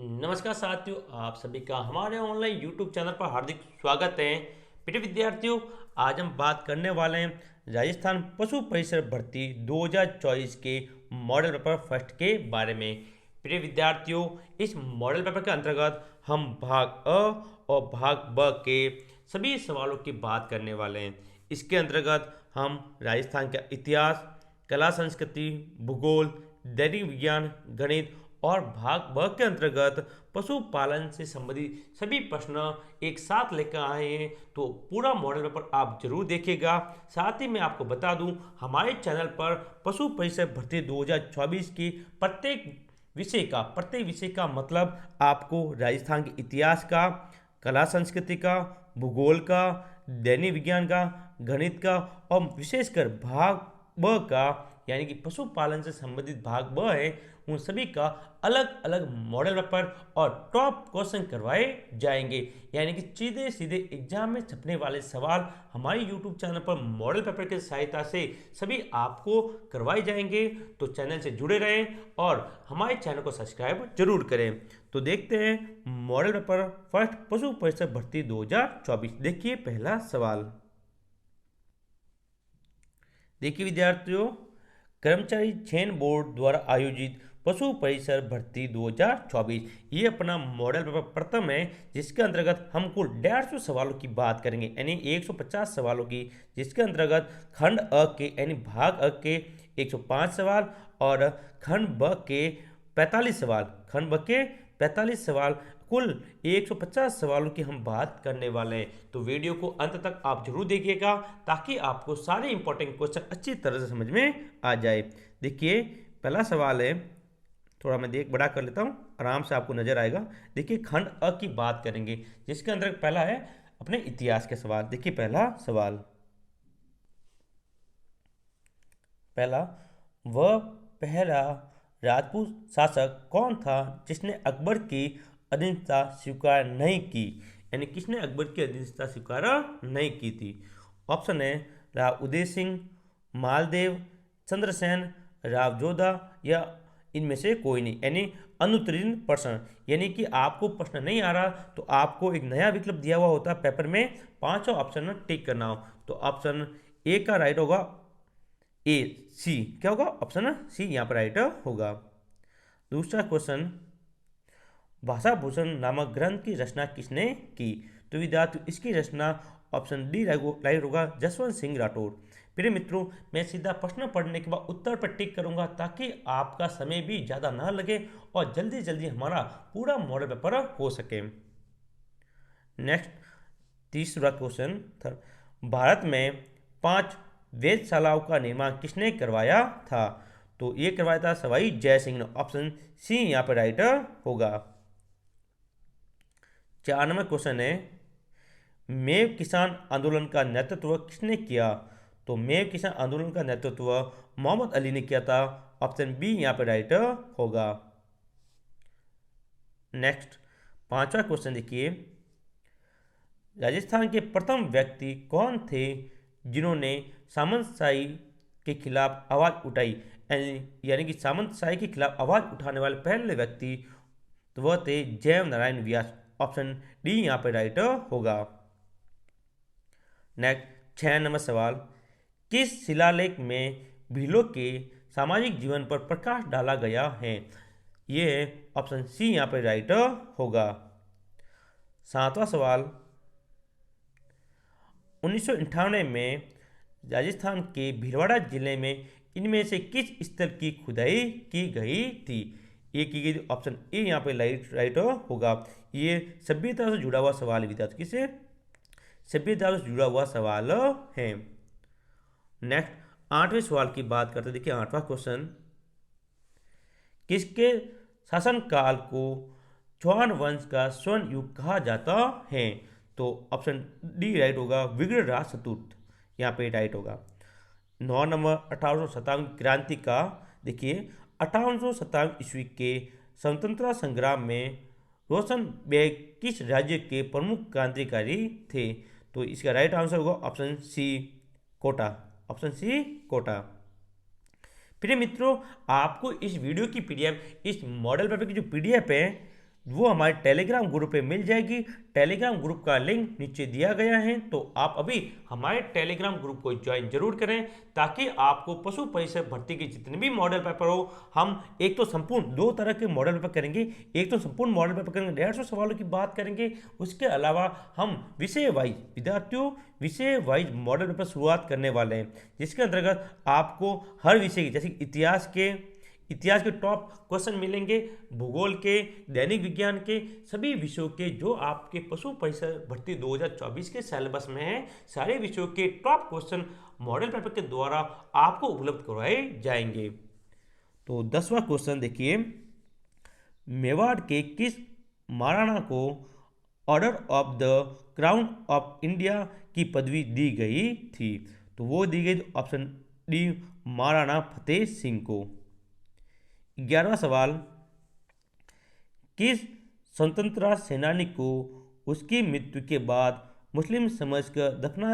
नमस्कार साथियों, आप सभी का हमारे ऑनलाइन यूट्यूब चैनल पर हार्दिक स्वागत है। प्रिय विद्यार्थियों, आज हम बात करने वाले हैं राजस्थान पशु परिसर भर्ती 2024 के मॉडल पेपर फर्स्ट के बारे में। प्रिय विद्यार्थियों, इस मॉडल पेपर के अंतर्गत हम भाग अ और भाग ब के सभी सवालों की बात करने वाले हैं। इसके अंतर्गत हम राजस्थान का इतिहास, कला संस्कृति, भूगोल, दैनिक विज्ञान, गणित और भाग ब के अंतर्गत पशुपालन से संबंधित सभी प्रश्न एक साथ लेकर आए हैं। तो पूरा मॉडल पेपर आप जरूर देखिएगा। साथ ही मैं आपको बता दूं, हमारे चैनल पर पशु परिसर भर्ती 2024 की प्रत्येक विषय का मतलब आपको राजस्थान के इतिहास का, कला संस्कृति का, भूगोल का, दैनिक विज्ञान का, गणित का और विशेषकर भाग ब का यानी कि पशुपालन से संबंधित भाग ब है, उन सभी का अलग अलग मॉडल पेपर और टॉप क्वेश्चन करवाए जाएंगे। यानी कि सीधे सीधे एग्जाम में छपने वाले सवाल हमारे यूट्यूब चैनल पर मॉडल पेपर की सहायता से सभी आपको करवाए जाएंगे। तो चैनल से जुड़े रहें और हमारे चैनल को सब्सक्राइब जरूर करें। तो देखते हैं मॉडल पेपर फर्स्ट पशु परिसर भर्ती 2024। देखिए पहला सवाल। देखिए विद्यार्थियों, कर्मचारी चयन बोर्ड द्वारा आयोजित पशु परिसर भर्ती 2024 ये अपना मॉडल पेपर प्रथम है, जिसके अंतर्गत हम कुल 150 सवालों की बात करेंगे, यानी 150 सवालों की, जिसके अंतर्गत खंड अ के यानी भाग अ के 105 सवाल और खंड ब के 45 सवाल, कुल 150 सवालों की हम बात करने वाले हैं। तो वीडियो को अंत तक आप जरूर देखिएगा ताकि आपको सारे इंपॉर्टेंट क्वेश्चन अच्छी तरह से समझ में आ जाए। देखिए पहला सवाल है, थोड़ा मैं बड़ा कर लेता हूँ, आराम से आपको नजर आएगा। देखिए खंड अ की बात करेंगे, जिसके अंदर पहला है अपने इतिहास के सवाल। देखिए पहला सवाल, वह पहला राजपूत शासक कौन था जिसने अकबर की अधीनता स्वीकार नहीं की, यानी किसने अकबर की अधीनता स्वीकार नहीं की थी। ऑप्शन है राव उदय सिंह, मालदेव, चंद्रसेन, राव जोधा या इनमें से कोई नहीं, यानी अनुत्तीर्ण प्रश्न। यानी कि आपको प्रश्न नहीं आ रहा तो आपको एक नया विकल्प दिया हुआ होता है पेपर में, पांचों ऑप्शन में टिक करना हो। तो ऑप्शन ए का राइट होगा ए सी, क्या होगा ऑप्शन सी यहाँ पर राइट होगा। दूसरा क्वेश्चन, भाषा भूषण नामक ग्रंथ की रचना किसने की। तो विद्यार्थी इसकी रचना ऑप्शन डी राइट होगा, जसवंत सिंह राठौर। प्रिय मित्रों, मैं सीधा प्रश्न पढ़ने के बाद उत्तर पर टिक करूंगा ताकि आपका समय भी ज़्यादा ना लगे और जल्दी जल्दी हमारा पूरा मॉडल पेपर हो सके। नेक्स्ट तीसरा क्वेश्चन था, भारत में 5 वेधशालाओं का निर्माण किसने करवाया था। तो ये करवाया था सवाई जय सिंह ने, ऑप्शन सी यहाँ पर राइट होगा। 4 नंबर क्वेश्चन है, मेव किसान आंदोलन का नेतृत्व किसने किया। तो मेव किसान आंदोलन का नेतृत्व मोहम्मद अली ने किया था, ऑप्शन बी यहाँ पर राइट होगा। नेक्स्ट 5वां क्वेश्चन देखिए, राजस्थान के प्रथम व्यक्ति कौन थे जिन्होंने सामंतशाही के खिलाफ आवाज उठाई, यानी कि सामंतशाही के खिलाफ आवाज उठाने वाले पहले व्यक्ति तो वह थे जय नारायण व्यास, ऑप्शन डी यहाँ पे राइट होगा। नेक्स्ट 6 नंबर सवाल, किस शिलालेख में भीलों के सामाजिक जीवन पर प्रकाश डाला गया है। ये ऑप्शन सी यहाँ पे राइट होगा। 7वां सवाल, 1998 में राजस्थान के भीलवाड़ा जिले में इनमें से किस स्थल की खुदाई की गई थी। ये की गई, ऑप्शन ए यहाँ पे राइट होगा। ये सभ्यता से जुड़ा हुआ सवाल है विद्यार्थी, किसे सभ्यता से जुड़ा हुआ सवाल है। नेक्स्ट 8वें सवाल की बात करते हैं। देखिए 8वां क्वेश्चन, किसके शासनकाल को चौहान वंश का स्वर्ण युग कहा जाता है। तो ऑप्शन डी राइट होगा, विग्रहराज चतुर्थ यहाँ पे राइट होगा। 9 नंबर 1857 क्रांति का, देखिए 1857 ईस्वी के स्वतंत्रता संग्राम में रोशन बेग किस राज्य के प्रमुख क्रांतिकारी थे। तो इसका राइट आंसर होगा option C Kota, option C Kota. प्रिय मित्रों, आपको इस वीडियो की पीडीएफ, इस मॉडल पेपर की जो पीडीएफ है वो हमारे टेलीग्राम ग्रुप पे मिल जाएगी। टेलीग्राम ग्रुप का लिंक नीचे दिया गया है, तो आप अभी हमारे टेलीग्राम ग्रुप को ज्वाइन जरूर करें, ताकि आपको पशु परिषद भर्ती के जितने भी मॉडल पेपर हो, हम एक तो संपूर्ण 2 तरह के मॉडल पेपर करेंगे। एक तो संपूर्ण मॉडल पेपर करेंगे, 150 सवालों की बात करेंगे। उसके अलावा हम विषय वाइज विद्यार्थियों विषय वाइज मॉडल पेपर शुरुआत करने वाले हैं, जिसके अंतर्गत आपको हर विषय की, जैसे इतिहास के टॉप क्वेश्चन मिलेंगे, भूगोल के, दैनिक विज्ञान के, सभी विषयों के जो आपके पशु परिषद भर्ती 2024 के सिलेबस में है, सारे विषयों के टॉप क्वेश्चन मॉडल पेपर के द्वारा आपको उपलब्ध करवाए जाएंगे। तो 10वां क्वेश्चन देखिए, मेवाड़ के किस महाराणा को order of the crown of India की पदवी दी गई थी? तो वो दी गई ऑप्शन डी, महाराणा फतेह सिंह को। 11वां सवाल, किस स्वतंत्रता सेनानी को उसकी मृत्यु के बाद मुस्लिम समझकर दफना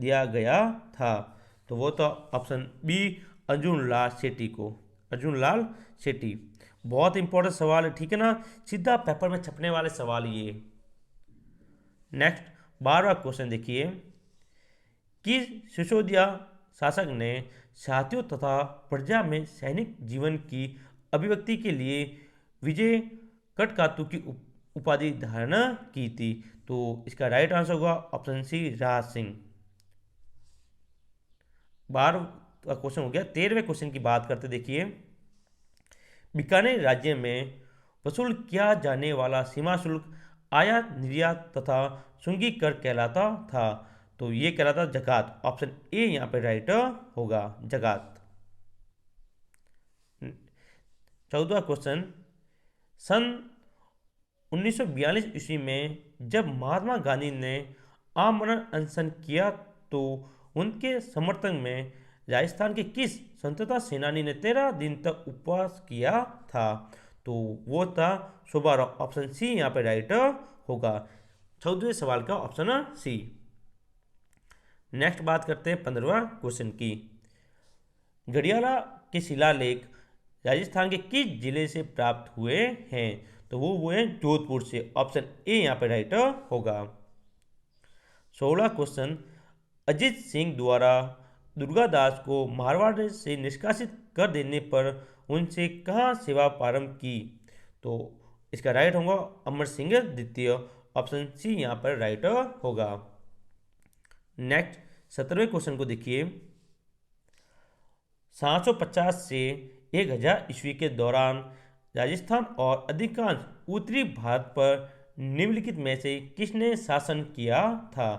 दिया गया था? तो वो था ऑप्शन बी, अर्जुन लाल शेट्टी को। अर्जुन लाल शेट्टी। बहुत इंपॉर्टेंट सवाल है, ठीक है ना, सीधा पेपर में छपने वाले सवाल ये। नेक्स्ट 12वां क्वेश्चन देखिए, किस सिसोदिया शासक ने साथियों तथा प्रजा में सैनिक जीवन की अभिव्यक्ति के लिए विजय कटकातु की उपाधि धारण की थी? तो इसका राइट आंसर होगा ऑप्शन सी, राज सिंह। 12 का क्वेश्चन हो गया। 13वें क्वेश्चन की बात करते देखिए, बीकानेर राज्य में वसूल किया जाने वाला सीमा शुल्क आयात निर्यात तथा सुंगी कर कहलाता था? तो ये कहलाता जकात। ऑप्शन ए यहाँ पे राइट होगा, जकात। 14वां क्वेश्चन, सन 1942 ईस्वी में जब महात्मा गांधी ने आमरण अनशन किया, तो उनके समर्थन में राजस्थान के किस स्वतंत्रता सेनानी ने 13 दिन तक उपवास किया था? तो वो था सुब्बाराव। ऑप्शन सी यहाँ पे राइट होगा। 14वें सवाल का ऑप्शन सी। नेक्स्ट बात करते हैं 15वां क्वेश्चन की। घड़ियाला के शिलालेख राजस्थान के किस जिले से प्राप्त हुए हैं? तो वो हुए जोधपुर से। ऑप्शन ए यहाँ पे राइट होगा। 16वां क्वेश्चन, अजीत सिंह द्वारा दुर्गादास को मारवाड़ से निष्कासित कर देने पर उनसे कहाँ सेवा प्रारंभ की? तो इसका राइट होगा अमर सिंह द्वितीय। ऑप्शन सी यहाँ पर राइट होगा। नेक्स्ट 17वें क्वेश्चन को देखिए, 750 से 1000 ईस्वी के दौरान राजस्थान और अधिकांश उत्तरी भारत पर निम्नलिखित में से किसने शासन किया था?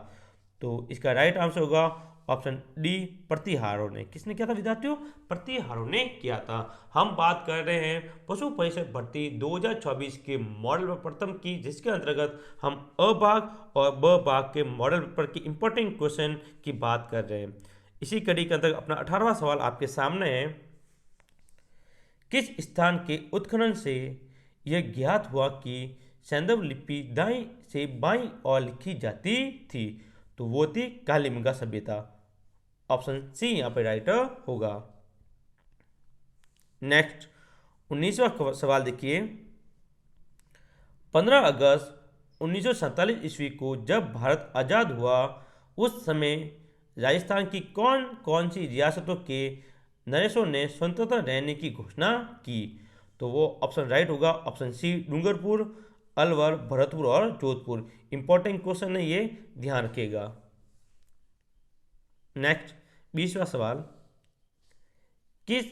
तो इसका राइट आंसर होगा ऑप्शन डी, प्रतिहारों ने। किसने किया था विद्यार्थियों? प्रतिहारों ने किया था। हम बात कर रहे हैं पशु परिषद भर्ती 2024 के मॉडल पेपर प्रथम की, जिसके अंतर्गत हम अ भाग और ब भाग के मॉडल पेपर की इंपॉर्टेंट क्वेश्चन की बात कर रहे हैं। इसी कड़ी के अंतर्गत अपना 18वां सवाल आपके सामने है, किस स्थान के उत्खनन से यह ज्ञात हुआ कि सैंधव लिपि दाईं से बाईं ओर लिखी जाती थी? तो वो थी कालीमंगा सभ्यता। ऑप्शन सी यहाँ पे राइट होगा। नेक्स्ट 19वां सवाल देखिए, 15 अगस्त 1947 ईस्वी को जब भारत आज़ाद हुआ, उस समय राजस्थान की कौन कौन सी रियासतों के नरेशों ने स्वतंत्र रहने की घोषणा की? तो वो ऑप्शन राइट होगा, ऑप्शन सी, डूंगरपुर, अलवर, भरतपुर और जोधपुर। इंपॉर्टेंट क्वेश्चन है ये, ध्यान रखिएगा। नेक्स्ट 20वां सवाल, किस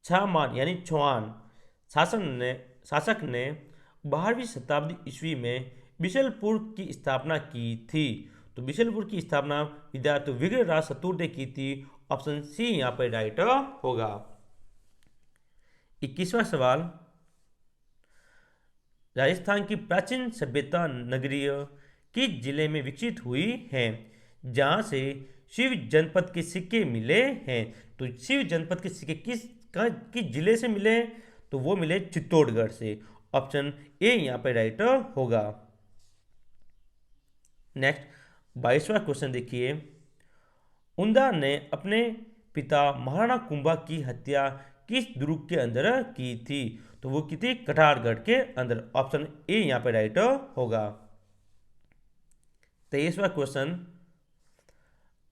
छामान यानी चौहान शासक ने 12वीं शताब्दी ईस्वी में बिशलपुर की स्थापना की थी? तो बिशलपुर की स्थापना विद्यार्थी विग्रहराज शतुर ने की थी। ऑप्शन सी यहाँ पर राइट होगा। 21वां सवाल, राजस्थान की प्राचीन सभ्यता नगरीय किस जिले में विकसित हुई है, जहां से शिव जनपद के सिक्के मिले हैं? तो शिव जनपद के सिक्के किस जिले से मिले हैं? तो वो मिले चित्तौड़गढ़ से। ऑप्शन ए यहाँ पे राइट होगा। नेक्स्ट 22वां क्वेश्चन देखिए, उंदा ने अपने पिता महाराणा कुंभा की हत्या किस दुर्ग के अंदर की थी? तो वो की थी कठारगढ़ के अंदर। ऑप्शन ए यहाँ पे राइट होगा। 23वां क्वेश्चन,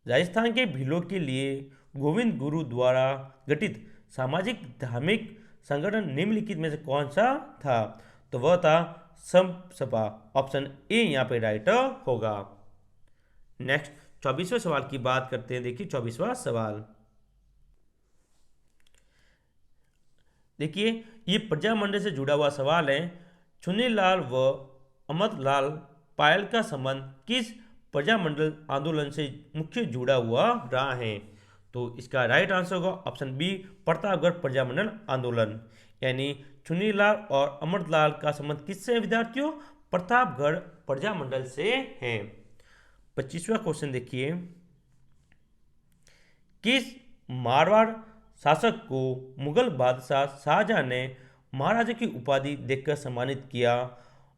राजस्थान के भीलों के लिए गोविंद गुरु द्वारा गठित सामाजिक धार्मिक संगठन निम्नलिखित में से कौन सा था? तो वह था सपा। ऑप्शन ए यहाँ पे राइट होगा। नेक्स्ट 24वें सवाल की बात करते हैं। देखिए 24वां सवाल, देखिए ये प्रजामंडल से जुड़ा हुआ सवाल है। चुन्नीलाल व अमरलाल पायल का संबंध किस प्रजामंडल आंदोलन से मुख्य जुड़ा हुआ रहा है? तो इसका राइट आंसर होगा ऑप्शन बी, प्रतापगढ़ प्रजामंडल आंदोलन। यानी चुन्नीलाल और अमरलाल का संबंध किससे विद्यार्थियों? प्रतापगढ़ प्रजामंडल से है। 25वां क्वेश्चन देखिए, किस मारवाड़ शासक को मुगल बादशाह शाहजहां ने महाराजा की उपाधि देकर सम्मानित किया?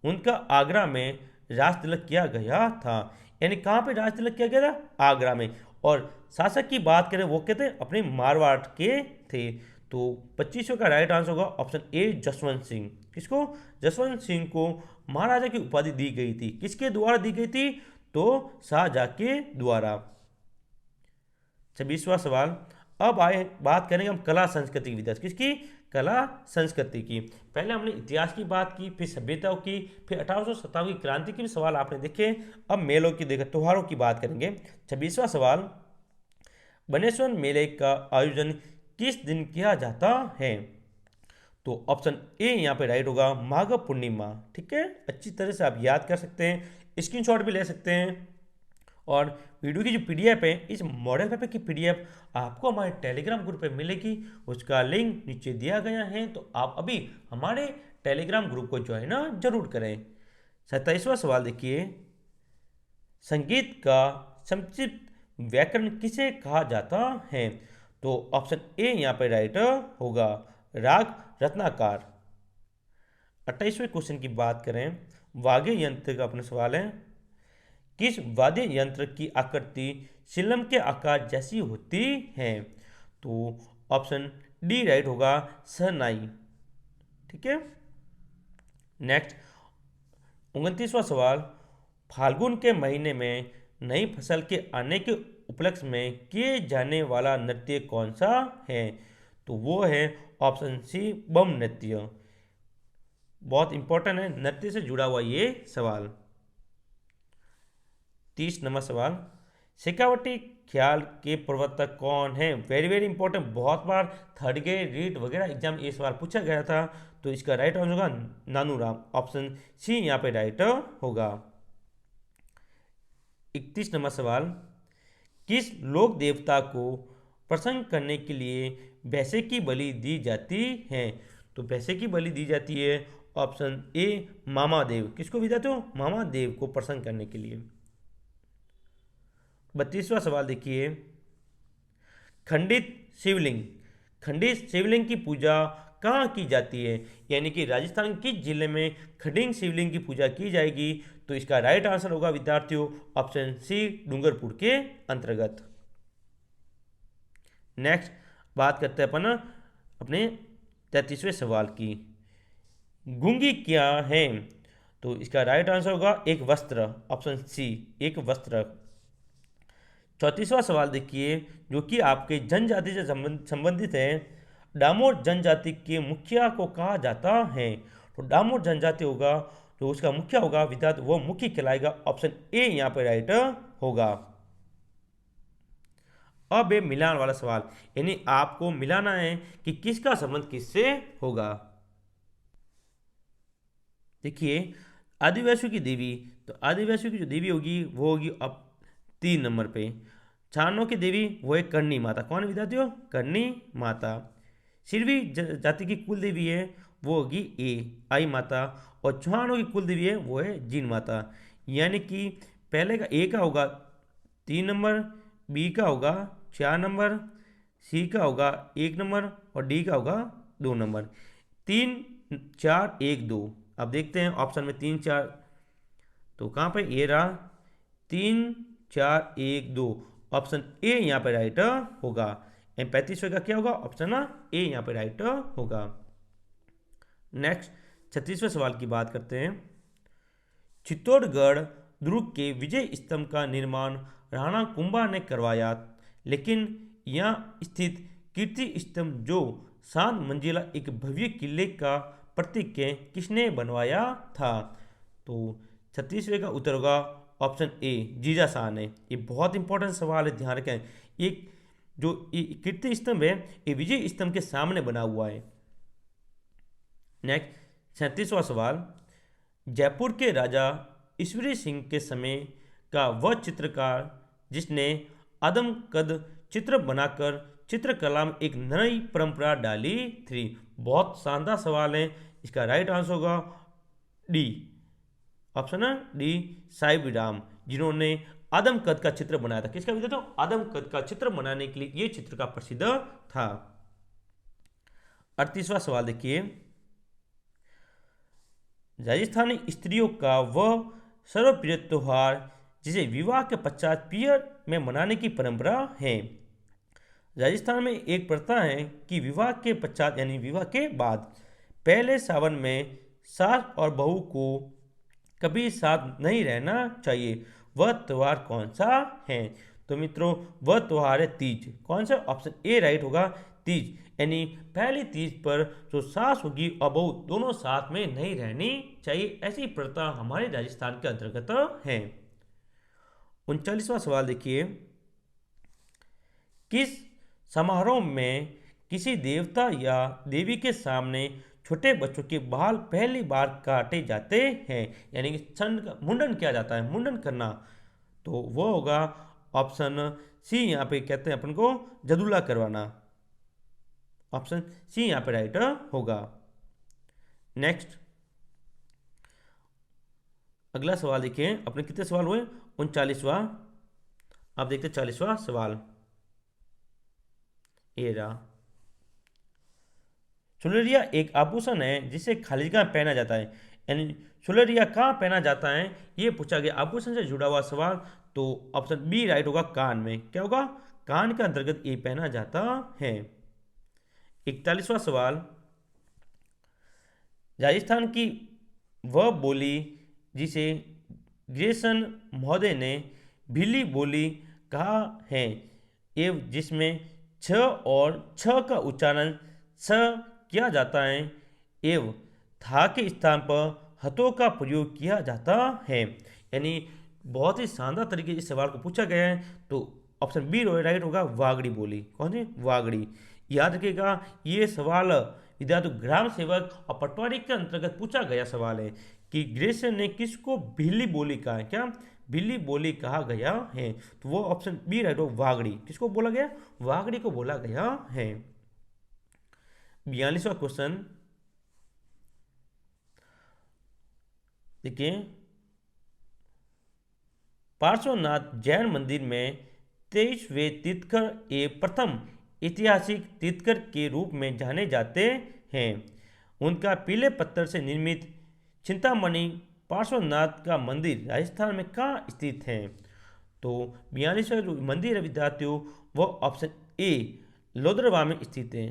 उनका आगरा में राज तिलक किया गया था। यानी कहाँ पे राज तिलक किया गया था? आगरा में। और शासक की बात करें वो कहते हैं अपने मारवाड़ के थे। तो 25वें का राइट आंसर होगा ऑप्शन ए, जसवंत सिंह। किसको? जसवंत सिंह को महाराजा की उपाधि दी गई थी। किसके द्वारा दी गई थी? तो शाहजहां के द्वारा। 26वां सवाल, अब आए बात करेंगे हम कला संस्कृति की विकास। किसकी? कला संस्कृति की। पहले हमने इतिहास की बात की, फिर सभ्यताओं की, फिर 1857 की क्रांति के भी सवाल आपने देखे। अब मेलों की देखा, त्योहारों की बात करेंगे। 26वां सवाल, बनेश्वर मेले का आयोजन किस दिन किया जाता है? तो ऑप्शन ए यहाँ पे राइट होगा, माघ पूर्णिमा। ठीक है, अच्छी तरह से आप याद कर सकते हैं, स्क्रीनशॉट भी ले सकते हैं। और वीडियो की जो पीडीएफ है, इस मॉडल पेपर की पीडीएफ आपको हमारे टेलीग्राम ग्रुप पे मिलेगी। उसका लिंक नीचे दिया गया है, तो आप अभी हमारे टेलीग्राम ग्रुप को ज्वाइन जरूर करें। 27वां सवाल देखिए, संगीत का संक्षिप्त व्याकरण किसे कहा जाता है? तो ऑप्शन ए यहाँ पे राइट होगा, राग रत्नाकर। 28वें क्वेश्चन की बात करें, वाद्य यंत्र का अपना सवाल है। किस वाद्य यंत्र की आकृति सिलम के आकार जैसी होती है? तो ऑप्शन डी राइट होगा, शहनाई। ठीक है। नेक्स्ट 29वां सवाल, फाल्गुन के महीने में नई फसल के आने के उपलक्ष्य में किए जाने वाला नृत्य कौन सा है? तो वो है ऑप्शन सी, बम नृत्य। बहुत इंपॉर्टेंट है, नृत्य से जुड़ा हुआ ये सवाल। 30 नंबर सवाल, शेखावटी ख्याल के प्रवर्तक कौन है? वेरी वेरी इंपॉर्टेंट, बहुत बार थर्ड ग्रेड रीट वगैरह एग्जाम ये सवाल पूछा गया था। तो इसका राइट आंसर होगा नानूराम। ऑप्शन सी यहाँ पे राइट होगा। 31 नंबर सवाल, किस लोक देवता को प्रसन्न करने के लिए भैंसे की बलि दी जाती है? तो भैंसे की बलि दी जाती है ऑप्शन ए, मामादेव। किसको भी जाते हो? मामादेव को प्रसन्न करने के लिए। 32वां सवाल देखिए, खंडित शिवलिंग, खंडित शिवलिंग की पूजा कहाँ की जाती है? यानी कि राजस्थान किस जिले में खंडित शिवलिंग की पूजा की जाएगी? तो इसका राइट आंसर होगा विद्यार्थियों ऑप्शन सी, डूंगरपुर के अंतर्गत। नेक्स्ट बात करते हैं अपन अपने 33वें सवाल की, गुंगी क्या है? तो इसका राइट आंसर होगा एक वस्त्र। ऑप्शन सी, एक वस्त्र। 34वां सवाल देखिए, जो कि आपके जनजाति से संबंधित है। डामोर जनजाति के मुखिया को कहा जाता है? तो डामोर जनजाति होगा जो उसका मुखिया होगा विद्यार्थी, वो मुखी कहलाएगा। ऑप्शन ए यहाँ पे राइट होगा। अब ये मिलान वाला सवाल, यानी आपको मिलाना है कि किसका संबंध किससे होगा। देखिए आदिवासियों की देवी, तो आदिवासियों की जो देवी होगी वो होगी अब 3 नंबर पे। चारणों की देवी वो है करनी माता। कौन है विद्यार्थियों? करनी माता। सिरवी जाति की कुल देवी है वो होगी ए, आई माता। और चौहानों की कुल देवी है वो है जीन माता। यानी कि पहले का ए का होगा 3 नंबर, बी का होगा 4 नंबर, सी का होगा 1 नंबर और डी का होगा 2 नंबर। 3 4 1 2। अब देखते हैं ऑप्शन में 3 4, तो कहाँ पे ये रहा 3 4 1 2। ऑप्शन ए यहाँ पे राइट होगा। एंड 35वें का क्या होगा? ऑप्शन ए यहाँ पे राइट होगा। नेक्स्ट 36वें सवाल की बात करते हैं। चित्तौड़गढ़ दुर्ग के विजय स्तंभ का निर्माण राणा कुंभा ने करवाया, लेकिन यहाँ स्थित कीर्ति स्तंभ जो 7 मंजिला एक भव्य किले का प्रतीक है, किसने बनवाया था? तो 36वें का उत्तर होगा ऑप्शन ए, जीजा शाह ने। ये बहुत इंपॉर्टेंट सवाल है, ध्यान रखें। ये जो कीर्ति स्तंभ है ये विजय स्तंभ के सामने बना हुआ है। नेक्स्ट 37वां सवाल। जयपुर के राजा ईश्वरी सिंह के समय का वह चित्रकार जिसने आदमकद चित्र बनाकर चित्रकला में एक नई परंपरा डाली थी। बहुत शानदार सवाल है, इसका राइट आंसर होगा डी, ऑप्शन है डी, साहिब राम, जिन्होंने आदमकद का चित्र बनाया था। किसका विद्या? तो आदमकद का चित्र बनाने के लिए ये चित्र का प्रसिद्ध था। 38वां सवाल देखिए। राजस्थानी स्त्रियों का वह सर्वप्रिय त्योहार जिसे विवाह के पश्चात पियर में मनाने की परंपरा है। राजस्थान में एक प्रथा है कि विवाह के पश्चात यानी विवाह के बाद पहले सावन में सास और बहू को कभी साथ नहीं रहना चाहिए। वह त्यौहार कौन सा है? तो मित्रों वह त्यौहार है तीज। कौन सा? ऑप्शन ए राइट होगा, तीज। यानी पहली तीज पर जो सास होगी और बहू दोनों साथ में नहीं रहनी चाहिए, ऐसी प्रथा हमारे राजस्थान के अंतर्गत है। 39वां सवाल देखिए। किस समारोह में किसी देवता या देवी के सामने छोटे बच्चों के बाल पहली बार काटे जाते हैं, यानी कि मुंडन किया जाता है, मुंडन करना? तो वो होगा ऑप्शन सी, यहाँ पे कहते हैं अपन को जदुला करवाना। ऑप्शन सी यहाँ पे राइट होगा। नेक्स्ट अगला सवाल देखिए। अपने कितने सवाल हुए? 39वां। अब देखते 40वां सवाल। ये रहा। सुलरिया एक आभूषण है जिसे खाली जगह पहना जाता है, यानी सुलरिया कहाँ पहना जाता है ये पूछा गया, आभूषण से जुड़ा हुआ सवाल। तो ऑप्शन बी राइट होगा, कान में। क्या होगा? कान के अंतर्गत ये पहना जाता है। 41वां सवाल। राजस्थान की वह बोली जिसे ग्रेसन महोदय ने भिल्ली बोली कहा है एवं जिसमें छ और छ का उच्चारण छ किया जाता है एवं था के स्थान पर हथों का प्रयोग किया जाता है, यानी बहुत ही शानदार तरीके से इस सवाल को पूछा गया है। तो ऑप्शन बी राइट होगा, वागड़ी बोली। कौन सी? वागड़ी। याद रखिएगा ये सवाल विद्यार्थी ग्राम सेवक और पटवारी के अंतर्गत पूछा गया सवाल है कि ग्रेसन ने किसको भिल्ली बोली कहा है। क्या भिल्ली बोली कहा गया है? तो वो ऑप्शन बी राइट हो, वागड़ी। किसको बोला गया? वागड़ी को बोला गया है। 42वां क्वेश्चन देखिए। पार्श्वनाथ जैन मंदिर में 23वें तीर्थंकर प्रथम ऐतिहासिक तीर्थंकर के रूप में जाने जाते हैं। उनका पीले पत्थर से निर्मित चिंतामणि पार्श्वनाथ का मंदिर राजस्थान में कहाँ स्थित है? तो 42वां मंदिर विद्यार्थियों वह ऑप्शन ए लोदरवा में स्थित है।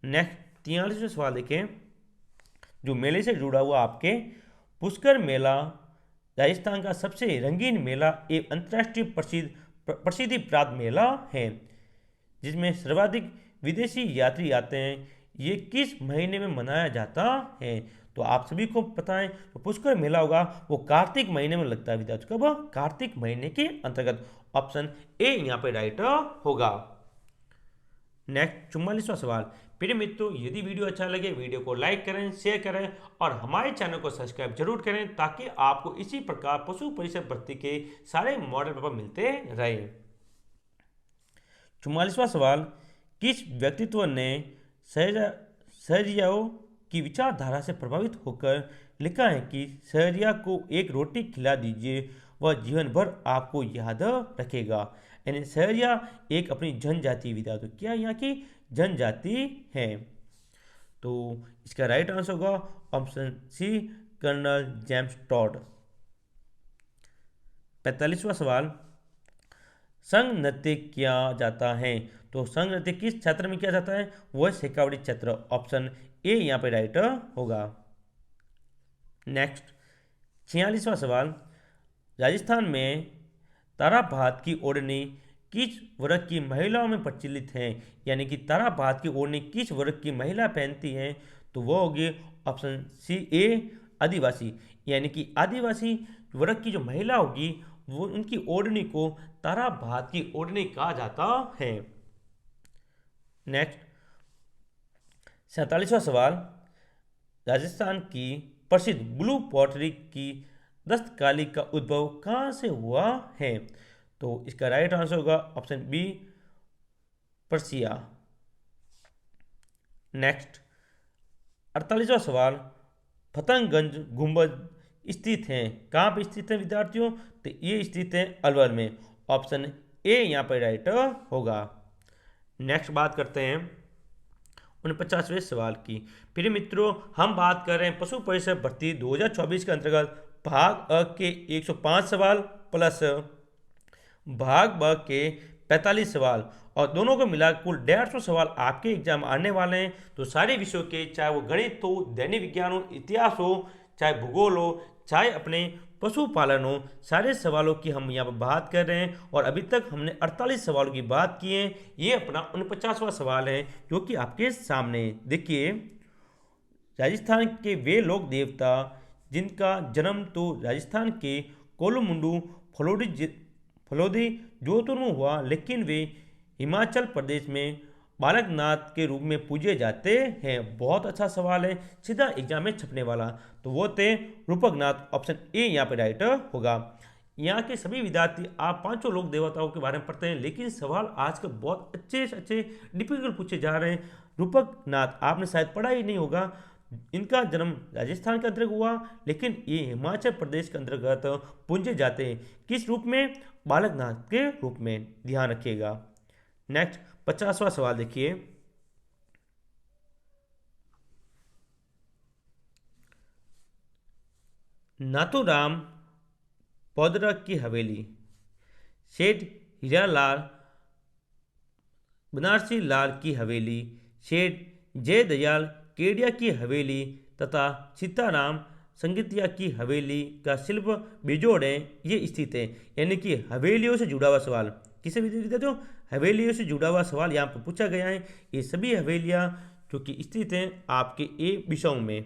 नेक्स्ट 43वां सवाल देखें, जो मेले से जुड़ा हुआ आपके पुष्कर मेला राजस्थान का सबसे रंगीन मेला एवं अंतर्राष्ट्रीय प्रसिद्धि प्राप्त मेला है, जिसमें सर्वाधिक विदेशी यात्री आते हैं। ये किस महीने में मनाया जाता है? तो आप सभी को पता है तो पुष्कर मेला होगा वो कार्तिक महीने में लगता है विद्यार्थियों। कब? कार्तिक महीने के अंतर्गत। ऑप्शन ए यहाँ पे राइट होगा। नेक्स्ट 44वां सवाल। प्रिय मित्रों, यदि वीडियो अच्छा लगे वीडियो को लाइक करें, शेयर करें और हमारे चैनल को सब्सक्राइब जरूर करें ताकि आपको इसी प्रकार पशु परिषद भर्ती के सारे मॉडल पेपर मिलते रहे। 44वां सवाल। किस व्यक्तित्व ने सहरियाओं की विचारधारा से प्रभावित होकर लिखा है कि सहरिया को एक रोटी खिला दीजिए वह जीवन भर आपको याद रखेगा? यानी सहरिया एक अपनी जनजाति विद्यार्थी, क्या यहाँ की जनजाति है? तो इसका राइट आंसर होगा option C colonel James Tod. 45वां सवाल। संघ नृत्य किया जाता है। तो संघ नृत्य किस क्षेत्र में किया जाता है? वो है शेखावटी क्षेत्र। ऑप्शन ए यहाँ पे राइट होगा। नेक्स्ट 46वां सवाल, राजस्थान में ताराभात की ओढ़नी किस वर्ग की महिलाओं में प्रचलित है? यानी कि ताराभात की ओढ़नी किस वर्ग की महिला पहनती है? तो वो होगी ऑप्शन सी ए आदिवासी। यानी कि आदिवासी वर्ग की जो महिला होगी वो उनकी ओढ़नी को ताराभात की ओढ़नी कहा जाता है। नेक्स्ट 47वां सवाल, राजस्थान की प्रसिद्ध ब्लू पॉटरी की दस्तकाली का उद्भव कहाँ से हुआ है? तो इसका राइट आंसर होगा ऑप्शन बी पर्सिया। नेक्स्ट 48वां सवाल, फतेहगंज गुंबद स्थित है, कहाँ पे स्थित है विद्यार्थियों? तो ये स्थित है अलवर में। ऑप्शन ए यहाँ पर राइट होगा। नेक्स्ट बात करते हैं 49वें सवाल की। प्रिय मित्रों, हम बात कर रहे हैं पशु परिषद भर्ती 2024 के अंतर्गत भाग अ के 105 सवाल प्लस भाग ब के 45 सवाल, और दोनों को मिला कुल 150 सवाल आपके एग्जाम आने वाले हैं। तो सारे विषयों के, चाहे वो गणित हो, दैनिक विज्ञान हो, इतिहास हो, चाहे भूगोल हो, चाहे अपने पशुपालन हो, सारे सवालों की हम यहाँ पर बात कर रहे हैं। और अभी तक हमने 48 सवालों की बात की है। ये अपना 49वां सवाल है जो कि आपके सामने देखिए। राजस्थान के वे लोक देवता जिनका जन्म तो राजस्थान के कोलुमुंडू फलोदी जोधपुर में हुआ, लेकिन वे हिमाचल प्रदेश में बालकनाथ के रूप में पूजे जाते हैं। बहुत अच्छा सवाल है, सीधा एग्जाम में छपने वाला। तो वो थे रूपकनाथ। ऑप्शन ए यहाँ पे राइट होगा। यहाँ के सभी विद्यार्थी आप पांचों लोक देवताओं के बारे में पढ़ते हैं, लेकिन सवाल आजकल बहुत अच्छे से अच्छे डिफिकल्ट पूछे जा रहे हैं। रूपकनाथ आपने शायद पढ़ा ही नहीं होगा। इनका जन्म राजस्थान के अंतर्गत हुआ, लेकिन ये हिमाचल प्रदेश के अंतर्गत पूजे जाते हैं। किस रूप में? बालकनाथ के रूप में, ध्यान रखिएगा। नेक्स्ट 50वां सवाल देखिए। नाथूराम पौद्रक की हवेली, सेठ हीरालाल बनारसी लाल की हवेली, सेठ जयदयाल केडिया की हवेली तथा सीताराम संगीतिया की हवेली का शिल्प बिजोड़े ये स्थित है। यानी कि हवेलियों से जुड़ा हुआ सवाल, किसे विद्यार्थियों? हवेलियों से जुड़ा हुआ सवाल यहाँ पर पूछा गया है। ये सभी हवेलियाँ जो कि स्थित हैं आपके ए बिसाऊ में।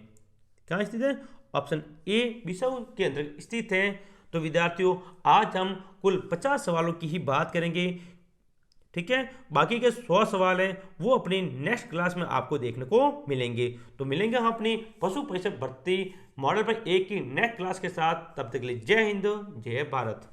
कहाँ स्थित है? ऑप्शन ए बिसाऊ के अंदर स्थित है। तो विद्यार्थियों, आज हम कुल 50 सवालों की ही बात करेंगे, ठीक है। बाकी के 100 सवाल हैं वो अपनी नेक्स्ट क्लास में आपको देखने को मिलेंगे। तो मिलेंगे हम अपनी पशु परिषद भर्ती मॉडल पर एक की नेक्स्ट क्लास के साथ। तब तक के लिए जय हिंद, जय भारत।